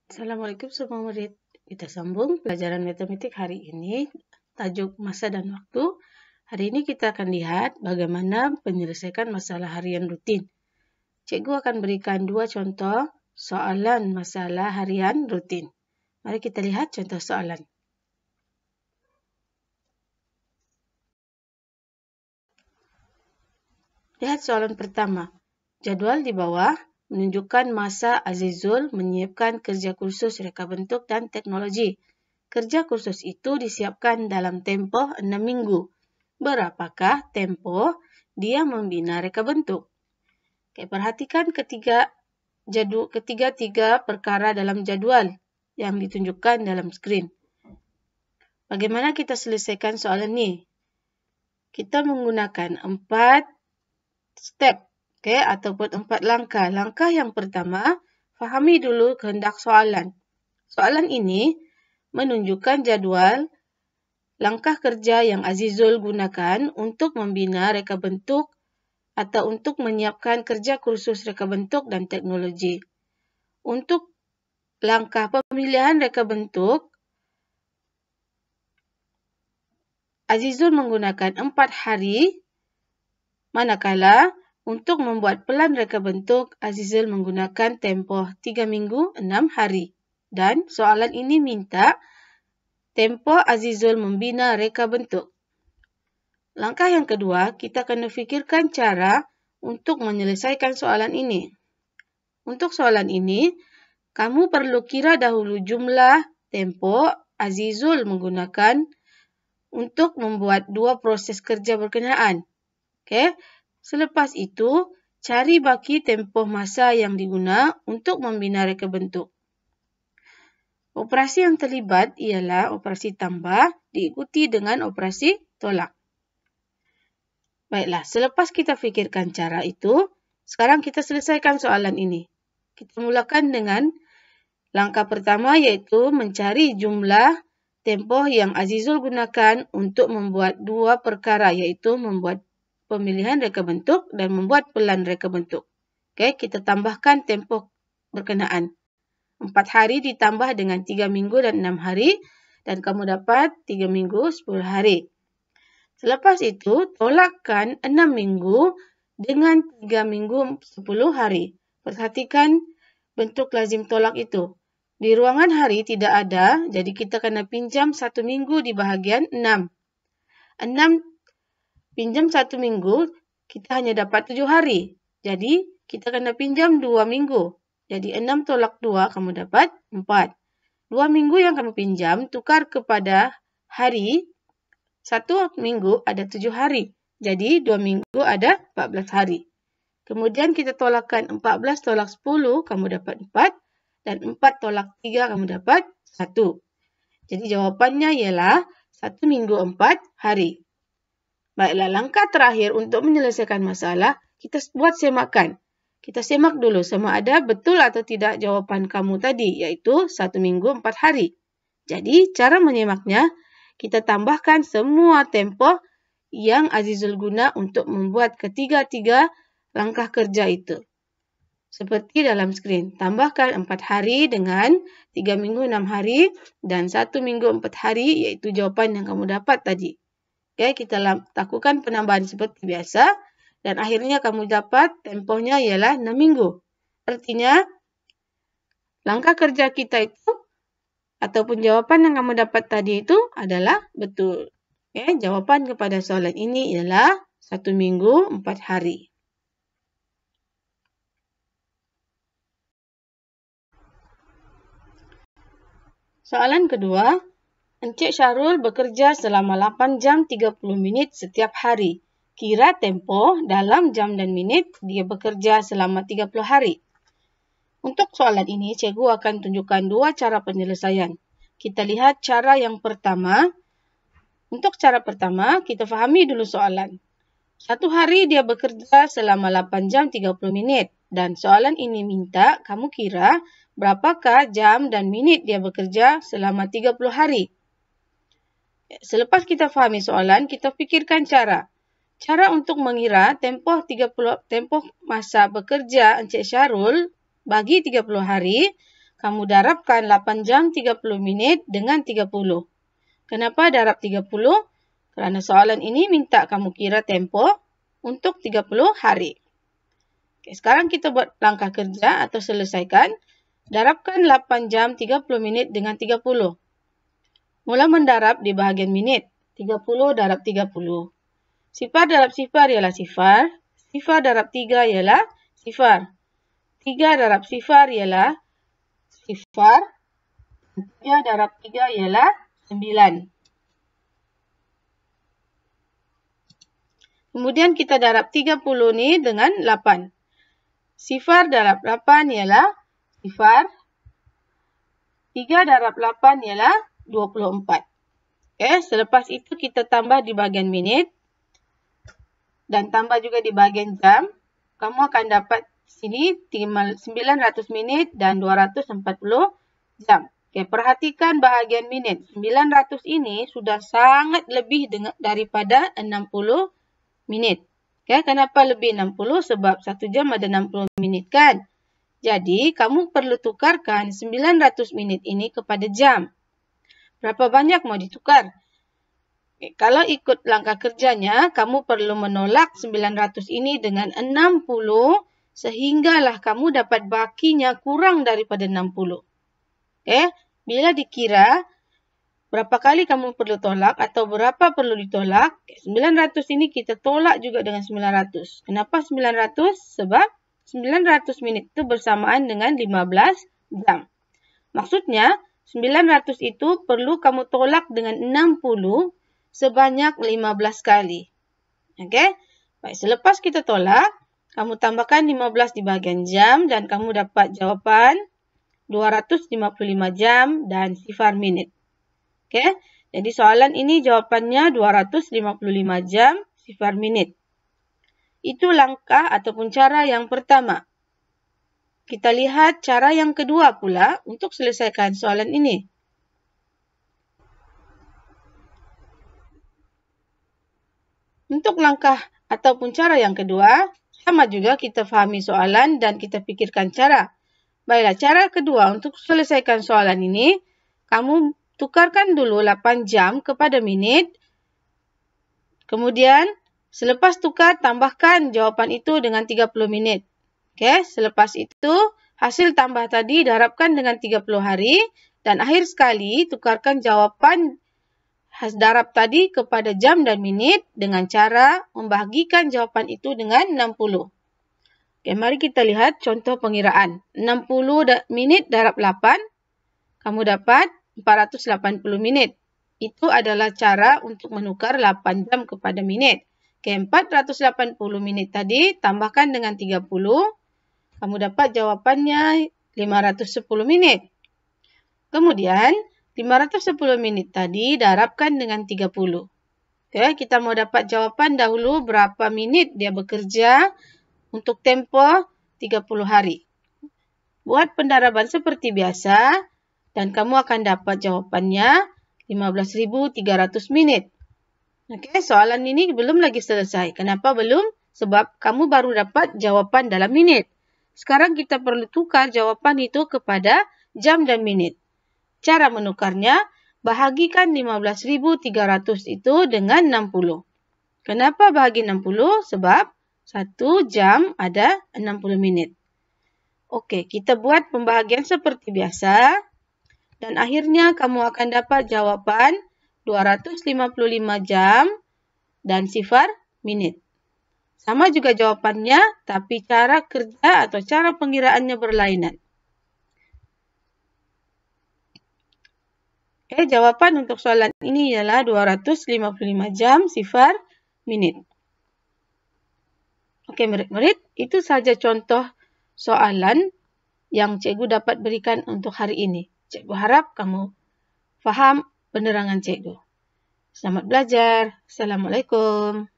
Assalamualaikum semua murid. Kita sambung pelajaran matematik hari ini. Tajuk masa dan waktu. Hari ini kita akan lihat bagaimana menyelesaikan masalah harian rutin. Cikgu akan berikan dua contoh soalan masalah harian rutin. Mari kita lihat contoh soalan. Lihat soalan pertama. Jadwal di bawah menunjukkan masa Azizul menyiapkan kerja kursus reka bentuk dan teknologi. Kerja kursus itu disiapkan dalam tempoh 6 minggu. Berapakah tempoh dia membina reka bentuk? Oke, perhatikan ketiga perkara dalam jadwal yang ditunjukkan dalam skrin. Bagaimana kita selesaikan soalan ini? Kita menggunakan 4 step. Ataupun 4 langkah. Langkah yang pertama, fahami dulu kehendak soalan. Soalan ini menunjukkan jadwal langkah kerja yang Azizul gunakan untuk membina reka bentuk atau untuk menyiapkan kerja kursus reka bentuk dan teknologi. Untuk langkah pemilihan reka bentuk, Azizul menggunakan 4 hari, manakala untuk membuat pelan reka bentuk, Azizul menggunakan tempoh 3 minggu 6 hari. Dan soalan ini minta tempoh Azizul membina reka bentuk. Langkah yang kedua, kita kena fikirkan cara untuk menyelesaikan soalan ini. Untuk soalan ini, kamu perlu kira dahulu jumlah tempoh Azizul menggunakan untuk membuat 2 proses kerja berkenaan. Selepas itu, cari baki tempoh masa yang diguna untuk membina reka bentuk. Operasi yang terlibat ialah operasi tambah diikuti dengan operasi tolak. Baiklah, selepas kita fikirkan cara itu, sekarang kita selesaikan soalan ini. Kita mulakan dengan langkah pertama, iaitu mencari jumlah tempoh yang Azizul gunakan untuk membuat 2 perkara, iaitu membuat pemilihan reka bentuk dan membuat pelan reka bentuk. Kita tambahkan tempoh berkenaan. 4 hari ditambah dengan 3 minggu dan 6 hari dan kamu dapat 3 minggu 10 hari. Selepas itu, tolakkan 6 minggu dengan 3 minggu 10 hari. Perhatikan bentuk lazim tolak itu. Di ruangan hari tidak ada, jadi kita kena pinjam 1 minggu di bahagian 6. 6 pinjam 1 minggu, kita hanya dapat 7 hari. Jadi, kita kena pinjam 2 minggu. Jadi, 6 tolak 2, kamu dapat 4. 2 minggu yang kamu pinjam, tukar kepada hari. 1 minggu ada 7 hari. Jadi, 2 minggu ada 14 hari. Kemudian, kita tolakkan 14 tolak 10, kamu dapat 4. Dan 4 tolak 3, kamu dapat 1. Jadi, jawapannya ialah 1 minggu 4 hari. Baiklah, langkah terakhir untuk menyelesaikan masalah, kita buat semakan. Kita semak dulu sama ada betul atau tidak jawapan kamu tadi, iaitu 1 minggu 4 hari. Jadi, cara menyemaknya, kita tambahkan semua tempoh yang Azizul guna untuk membuat ketiga-tiga langkah kerja itu. Seperti dalam skrin, tambahkan 4 hari dengan 3 minggu 6 hari dan 1 minggu 4 hari, iaitu jawapan yang kamu dapat tadi. Kita lakukan penambahan seperti biasa dan akhirnya kamu dapat tempohnya ialah 6 minggu. Artinya, langkah kerja kita itu ataupun jawapan yang kamu dapat tadi itu adalah betul. Jawapan kepada soalan ini ialah 1 minggu 4 hari. Soalan kedua. Encik Syarul bekerja selama 8 jam 30 minit setiap hari. Kira tempoh dalam jam dan minit dia bekerja selama 30 hari. Untuk soalan ini, cikgu akan tunjukkan 2 cara penyelesaian. Kita lihat cara yang pertama. Untuk cara pertama, kita fahami dulu soalan. 1 hari dia bekerja selama 8 jam 30 minit. Dan soalan ini minta kamu kira berapakah jam dan minit dia bekerja selama 30 hari. Selepas kita fahami soalan, kita fikirkan cara. Cara untuk mengira tempoh masa bekerja Encik Syarul bagi 30 hari, kamu darabkan 8 jam 30 menit dengan 30. Kenapa darab 30? Kerana soalan ini minta kamu kira tempoh untuk 30 hari. Oke, sekarang kita buat langkah kerja atau selesaikan. Darabkan 8 jam 30 menit dengan 30. Mula mendarab di bahagian minit. 30 darab 30. Sifar darab sifar ialah sifar. Sifar darab 3 ialah sifar. 3 darab sifar ialah sifar. 3 darab 3 ialah 9. Kemudian kita darab 30 ni dengan 8. Sifar darab 8 ialah sifar. 3 darab 8 ialah 24. Selepas itu kita tambah di bahagian minit. Dan tambah juga di bahagian jam. Kamu akan dapat sini 900 minit dan 240 jam. Perhatikan bahagian minit. 900 ini sudah sangat lebih daripada 60 minit. Kenapa lebih 60? Sebab 1 jam ada 60 minit kan? Jadi, kamu perlu tukarkan 900 minit ini kepada jam. Berapa banyak mau ditukar? Kalau ikut langkah kerjanya, kamu perlu menolak 900 ini dengan 60 sehinggalah kamu dapat bakinya kurang daripada 60. Bila dikira, berapa kali kamu perlu tolak atau berapa perlu ditolak, 900 ini kita tolak juga dengan 900. Kenapa 900? Sebab 900 minit itu bersamaan dengan 15 jam. Maksudnya, 900 itu perlu kamu tolak dengan 60 sebanyak 15 kali. Baik, selepas kita tolak, kamu tambahkan 15 di bahagian jam dan kamu dapat jawapan 255 jam dan sifar minit. Jadi soalan ini jawapannya 255 jam sifar minit. Itu langkah ataupun cara yang pertama. Kita lihat cara yang kedua pula untuk selesaikan soalan ini. Untuk langkah ataupun cara yang kedua, sama juga kita fahami soalan dan kita fikirkan cara. Baiklah, cara kedua untuk selesaikan soalan ini, kamu tukarkan dulu 8 jam kepada minit. Kemudian, selepas tukar, tambahkan jawapan itu dengan 30 minit. Selepas itu, hasil tambah tadi darabkan dengan 30 hari. Dan akhir sekali, tukarkan jawapan darab tadi kepada jam dan minit dengan cara membahagikan jawapan itu dengan 60. Mari kita lihat contoh pengiraan. 60 minit darab 8, kamu dapat 480 minit. Itu adalah cara untuk menukar 8 jam kepada minit. 480 minit tadi tambahkan dengan 30, kamu dapat jawapannya 510 menit. Kemudian, 510 menit tadi darabkan dengan 30. Kita mau dapat jawapan dahulu berapa minit dia bekerja untuk tempoh 30 hari. Buat pendaraban seperti biasa dan kamu akan dapat jawapannya 15.300 menit. Soalan ini belum lagi selesai. Kenapa belum? Sebab kamu baru dapat jawapan dalam minit. Sekarang kita perlu tukar jawapan itu kepada jam dan menit. Cara menukarnya, bahagikan 15.300 itu dengan 60. Kenapa bahagi 60? Sebab 1 jam ada 60 menit. Kita buat pembahagian seperti biasa. Dan akhirnya kamu akan dapat jawapan 255 jam dan sifar minit. Sama juga jawapannya, tapi cara kerja atau cara pengiraannya berlainan. Jawapan untuk soalan ini ialah 255 jam sifar minit. Murid-murid, itu sahaja contoh soalan yang cikgu dapat berikan untuk hari ini. Cikgu harap kamu faham penerangan cikgu. Selamat belajar. Assalamualaikum.